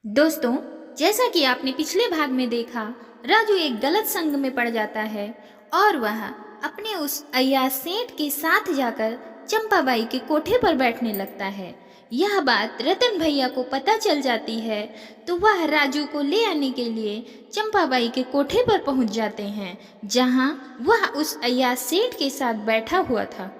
दोस्तों, जैसा कि आपने पिछले भाग में देखा, राजू एक गलत संग में पड़ जाता है और वह अपने उस अय्याज सेठ के साथ जाकर चंपाबाई के कोठे पर बैठने लगता है। यह बात रतन भैया को पता चल जाती है, तो वह राजू को ले आने के लिए चंपाबाई के कोठे पर पहुंच जाते हैं, जहां वह उस अय्याज सेठ के साथ बैठा हुआ था।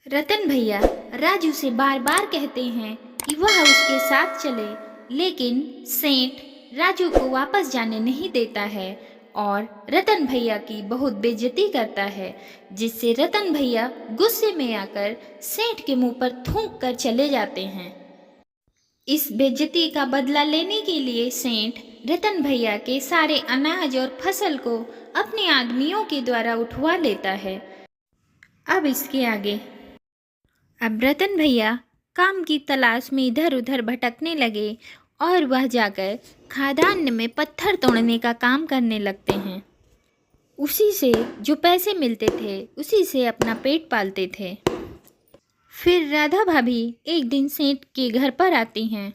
रतन भैया राजू से बार बार कहते हैं कि वह उसके साथ चले, लेकिन सेठ राजू को वापस जाने नहीं देता है और रतन भैया की बहुत बेइज्जती करता है, जिससे रतन भैया गुस्से में आकर सेठ के मुंह पर थूक कर चले जाते हैं। इस बेइज्जती का बदला लेने के लिए सेठ रतन भैया के सारे अनाज और फसल को अपने आदमियों के द्वारा उठवा लेता है। अब इसके आगे अब रतन भैया काम की तलाश में इधर उधर भटकने लगे और वह जाकर खादान में पत्थर तोड़ने का काम करने लगते हैं। उसी से जो पैसे मिलते थे उसी से अपना पेट पालते थे। फिर राधा भाभी एक दिन सेठ के घर पर आती हैं।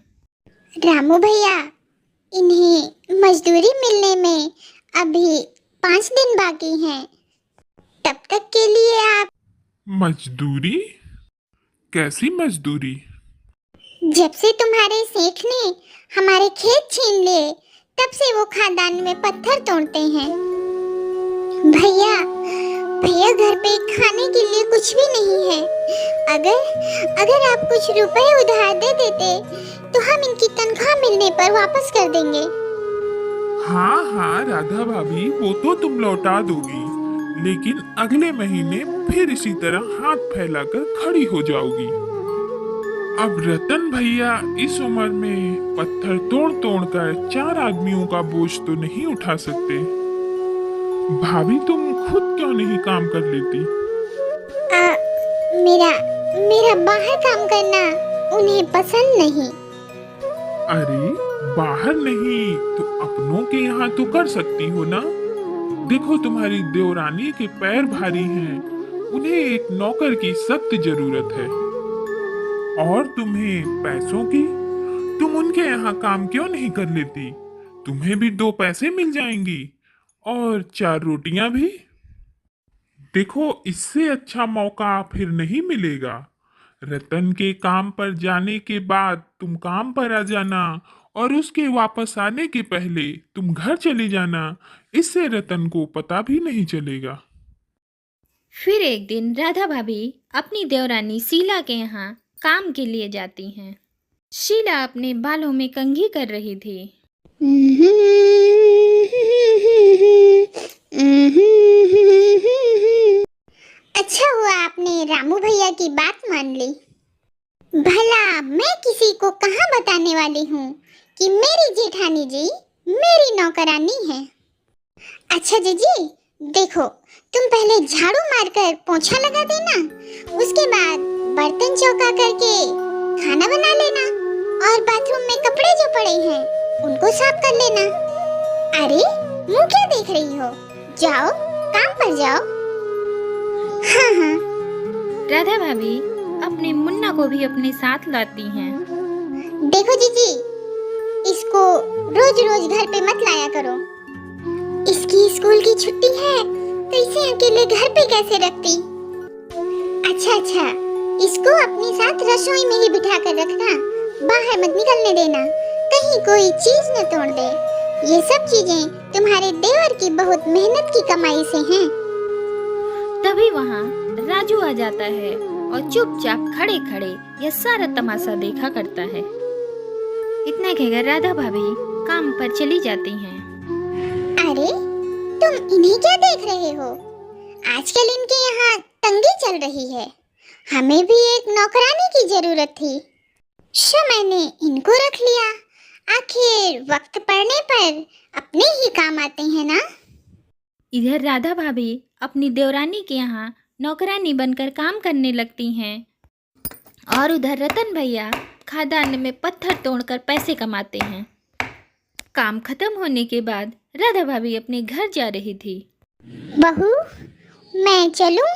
रामू भैया, इन्हें मजदूरी मिलने में अभी 5 दिन बाकी हैं। तब तक के लिए आप मजदूरी? कैसी मजदूरी? जब से तुम्हारे सेठ ने हमारे खेत छीन लिए, तब से वो खादान में पत्थर तोड़ते हैं। भैया भैया घर पे खाने के लिए कुछ भी नहीं है। अगर अगर आप कुछ रुपए उधार दे देते तो हम इनकी तनख्वाह मिलने पर वापस कर देंगे। हाँ हाँ राधा भाभी, वो तो तुम लौटा दोगी, लेकिन अगले महीने फिर इसी तरह हाथ फैलाकर खड़ी हो जाओगी। अब रतन भैया इस उम्र में पत्थर तोड़ तोड़ कर 4 आदमियों का बोझ तो नहीं उठा सकते। भाभी तुम खुद क्यों नहीं काम कर लेती? मेरा मेरा बाहर काम करना उन्हें पसंद नहीं। अरे बाहर नहीं तो अपनों के यहाँ तो कर सकती हो ना। देखो तुम्हारी देवरानी के पैर भारी हैं, उन्हें एक नौकर की सख्त जरूरत है। और तुम्हें पैसों की, तुम उनके यहाँ काम क्यों नहीं कर लेती? तुम्हें भी 2 पैसे मिल जाएंगी और 4 रोटियां भी। देखो इससे अच्छा मौका फिर नहीं मिलेगा। रतन के काम पर जाने के बाद तुम काम पर आ जाना और उसके वापस आने के पहले तुम घर चले जाना। इससे रतन को पता भी नहीं चलेगा। फिर एक दिन राधा भाभी अपनी देवरानी शीला के यहाँ काम के लिए जाती हैं। शीला अपने बालों में कंघी कर रही थी। अच्छा हुआ आपने रामू भैया की बात मान ली। भला मैं किसी को कहाँ बताने वाली हूँ कि मेरी जेठानी जी मेरी नौकरानी है। अच्छा जीजी, देखो तुम पहले झाड़ू मारकर पोंछा लगा देना, उसके बाद बर्तन चौका करके खाना बना लेना और बाथरूम में कपड़े जो पड़े हैं उनको साफ कर लेना। अरे मुंह क्या देख रही हो, जाओ काम पर जाओ। हाँ हाँ। राधा भाभी अपने मुन्ना को भी अपने साथ लाती हैं। देखो जीजी, इसको रोज रोज घर पे मत लाया करो। इसकी स्कूल की छुट्टी है तो इसे अकेले घर पे कैसे रखती। अच्छा, इसको अपने साथ रसोई में ही बिठा कर रखना, बाहर मत निकलने देना, कहीं कोई चीज न तोड़ दे। ये सब चीजें तुम्हारे देवर की बहुत मेहनत की कमाई से हैं। तभी वहाँ राजू आ जाता है और चुपचाप खड़े खड़े यह सारा तमाशा देखा करता है। इतना कहकर राधा भाभी काम पर चली जाती हैं। अरे तुम इन्हें क्या देख रहे हो? आजकल इनके यहाँ तंगी चल रही है, हमें भी एक नौकरानी की जरूरत थी, सो मैंने इनको रख लिया। आखिर वक्त पड़ने पर अपने ही काम आते हैं ना। इधर राधा भाभी अपनी देवरानी के यहाँ नौकरानी बनकर काम करने लगती हैं और उधर रतन भैया खादान में पत्थर तोड़कर पैसे कमाते हैं। काम खत्म होने के बाद राधा भाभी अपने घर जा रही थी। बहू, मैं चलूं?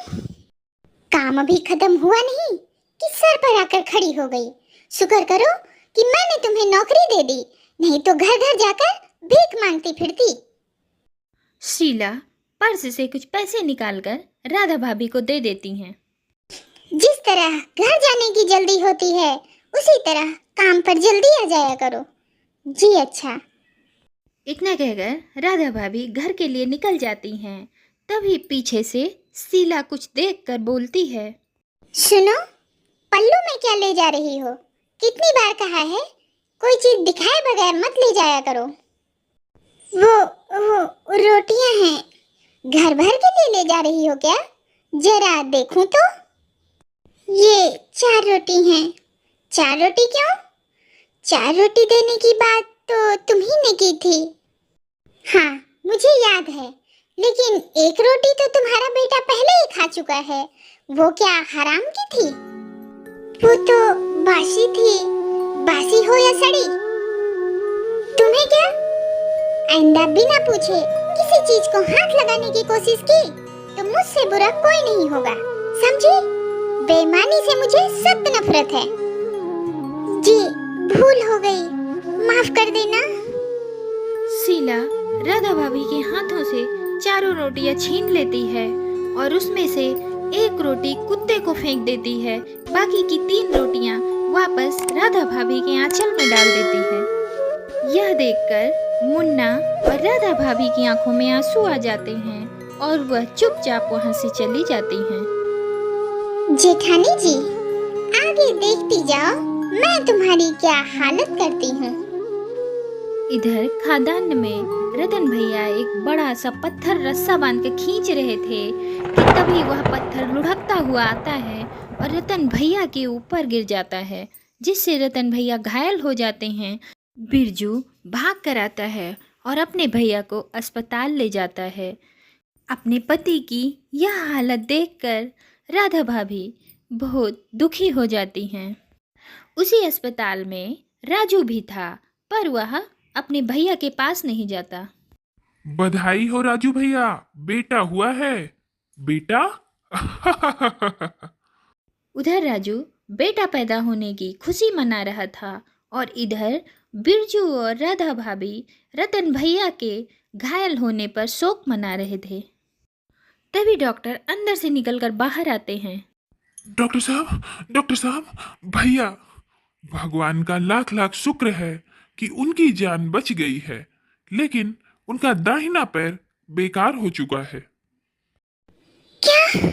काम अभी खत्म हुआ नहीं कि सर पर आकर खड़ी हो गई। शुक्र करो कि मैंने तुम्हें नौकरी दे दी, नहीं तो घर घर जाकर भीख मांगती फिरती। शीला पर्स से कुछ पैसे निकालकर राधा भाभी को दे देती हैं। जिस तरह घर जाने की जल्दी होती है उसी तरह काम पर जल्दी आ जाया करो। जी अच्छा। इतना कहकर राधा भाभी घर के लिए निकल जाती हैं। तभी पीछे से शीला कुछ देखकर बोलती है, सुनो, पल्लू में क्या ले जा रही हो? कितनी बार कहा है कोई चीज दिखाए बगैर मत ले जाया करो। वो रोटियां हैं, घर भर के लिए ले जा रही हो क्या? जरा देखूं तो। ये 4 रोटी हैं। 4 रोटी क्यों? 4 रोटी देने की बात तो तुम्ही ने की थी। हाँ, मुझे याद है, लेकिन 1 रोटी तो तुम्हारा बेटा पहले ही खा चुका है। वो क्या हराम की थी? वो तो बासी थी। बासी हो या सड़ी, तुम्हें क्या? आइंदा बिना पूछे किसी चीज को हाथ लगाने की कोशिश की तो मुझसे बुरा कोई नहीं होगा, समझी? बेईमानी से मुझे सख्त नफरत है। जी, भूल हो गई, माफ कर देना। शीला राधा भाभी के हाथों से 4 रोटियां छीन लेती है और उसमें से 1 रोटी कुत्ते को फेंक देती है। बाकी की 3 रोटियां वापस राधा भाभी के आंचल में डाल देती है। यह देखकर मुन्ना और राधा भाभी की आंखों में आंसू आ जाते हैं और वह चुपचाप वहां से चली जाती हैं। जेठानी जी, आगे देखती जाओ, मैं तुम्हारी क्या हालत करती हूँ। इधर खादान में रतन भैया एक बड़ा सा पत्थर रस्सा बांध के खींच रहे थे कि तभी वह पत्थर लुढ़कता हुआ आता है और रतन भैया के ऊपर गिर जाता है, जिससे रतन भैया घायल हो जाते हैं। बिरजू भाग कर आता है और अपने भैया को अस्पताल ले जाता है। अपने पति की यह हालत देखकर राधा भाभी बहुत दुखी हो जाती हैं। उसी अस्पताल में राजू भी था, पर वह अपने भैया के पास नहीं जाता। बधाई हो राजू भैया, बेटा हुआ है। बेटा? उधर राजू बेटा पैदा होने की खुशी मना रहा था और इधर बिरजू और राधा भाभी रतन भैया के घायल होने पर शोक मना रहे थे। तभी डॉक्टर अंदर से निकलकर बाहर आते हैं। डॉक्टर साहब, भैया, भगवान का लाख लाख शुक्र है कि उनकी जान बच गई है, लेकिन उनका दाहिना पैर बेकार हो चुका है। क्या?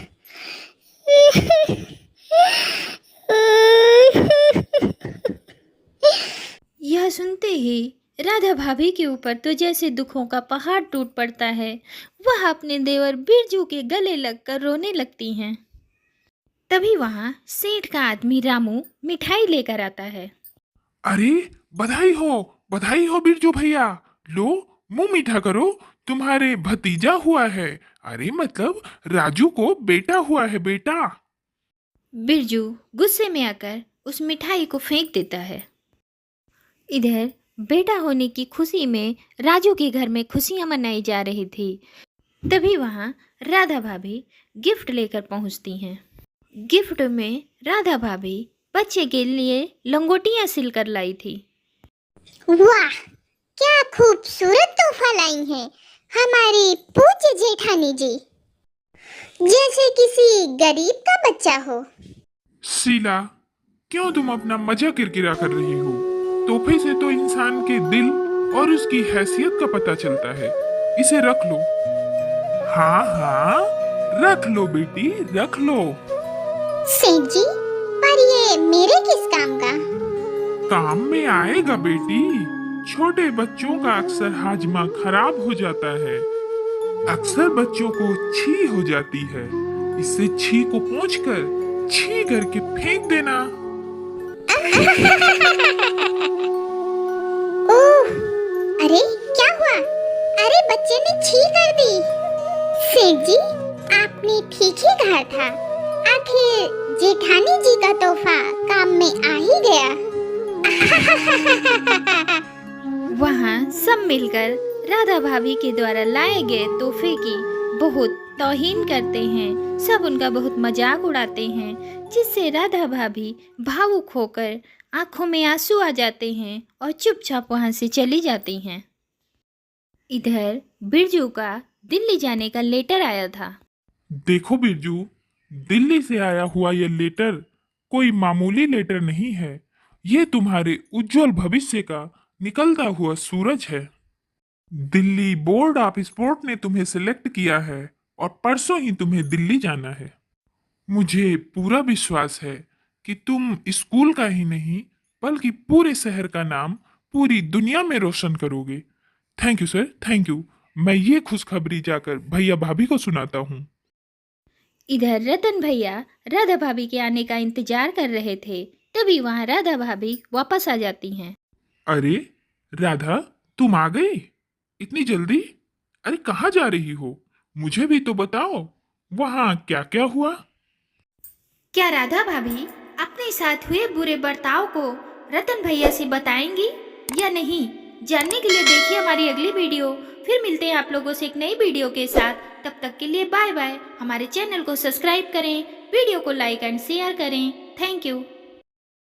यह सुनते ही राधा भाभी के ऊपर तो जैसे दुखों का पहाड़ टूट पड़ता है। वह अपने देवर बिरजू के गले लगकर रोने लगती हैं। तभी वहां सेठ का आदमी रामू मिठाई लेकर आता है। अरे बधाई हो बिरजू भैया, लो मुंह मीठा करो, तुम्हारे भतीजा हुआ है। अरे मतलब राजू को बेटा हुआ है, बेटा। बिरजू गुस्से में आकर उस मिठाई को फेंक देता है। इधर बेटा होने की खुशी में राजू के घर में खुशियां मनाई जा रही थी। तभी वहां राधा भाभी गिफ्ट लेकर पहुंचती हैं। गिफ्ट में राधा भाभी बच्चे के लिए लंगोटियां सिलकर लाई थी। वाह, क्या खूबसूरत तोहफा लाई हैं हमारी पूज्य जेठानी जी, जैसे किसी गरीब का बच्चा हो। शीला, क्यों तुम अपना मजा किरकिरा कर रही हो? तोहफे से तो इंसान के दिल और उसकी हैसियत का पता चलता है। इसे रख लो। हाँ, रख लो बेटी, रख लो। सेठ जी, पर ये मेरे किस काम का? काम में आएगा बेटी। छोटे बच्चों का अक्सर हाजमा खराब हो जाता है, अक्सर बच्चों को छी हो जाती है। इससे छी को पोंछकर छी करके फेंक देना। ओह, अरे क्या हुआ? अरे बच्चे ने छी कर दी। सेठ जी, आपने ठीक ही कहा था, आखिर जेठानी जी का तोहफा काम में आ ही गया। वहाँ सब मिलकर राधा भाभी के द्वारा लाए गए तोहफे की बहुत तौहीन करते हैं। सब उनका बहुत मजाक उड़ाते हैं, जिससे राधा भाभी भावुक होकर आंखों में आंसू आ जाते हैं और चुपचाप वहाँ से चली जाती हैं। इधर बिरजू का दिल्ली जाने का लेटर आया था। देखो बिरजू, दिल्ली से आया हुआ ये लेटर कोई मामूली लेटर नहीं है। ये तुम्हारे उज्जवल भविष्य का निकलता हुआ सूरज है। दिल्ली बोर्ड ऑफ स्पोर्ट ने तुम्हें सिलेक्ट किया है और परसों ही तुम्हें दिल्ली जाना है। मुझे पूरा विश्वास है कि तुम स्कूल का ही नहीं बल्कि पूरे शहर का नाम पूरी दुनिया में रोशन करोगे। Thank you sir, thank you. मैं ये खुशखबरी जाकर भैया भाभी को सुनाता हूँ। इधर रतन भैया राधा भाभी के आने का इंतजार कर रहे थे, तभी वहाँ राधा भाभी वापस आ जाती हैं। अरे राधा, तुम आ गई इतनी जल्दी? अरे कहाँ जा रही हो? मुझे भी तो बताओ, वहाँ क्या क्या हुआ? क्या राधा भाभी अपने साथ हुए बुरे बर्ताव को रतन भैया से बताएंगी या नहीं? जानने के लिए देखिए हमारी अगली वीडियो। फिर मिलते हैं आप लोगों से एक नई वीडियो के साथ। तब तक के लिए बाय बाय। हमारे चैनल को सब्सक्राइब करें, वीडियो को लाइक एंड शेयर करें। Thank you.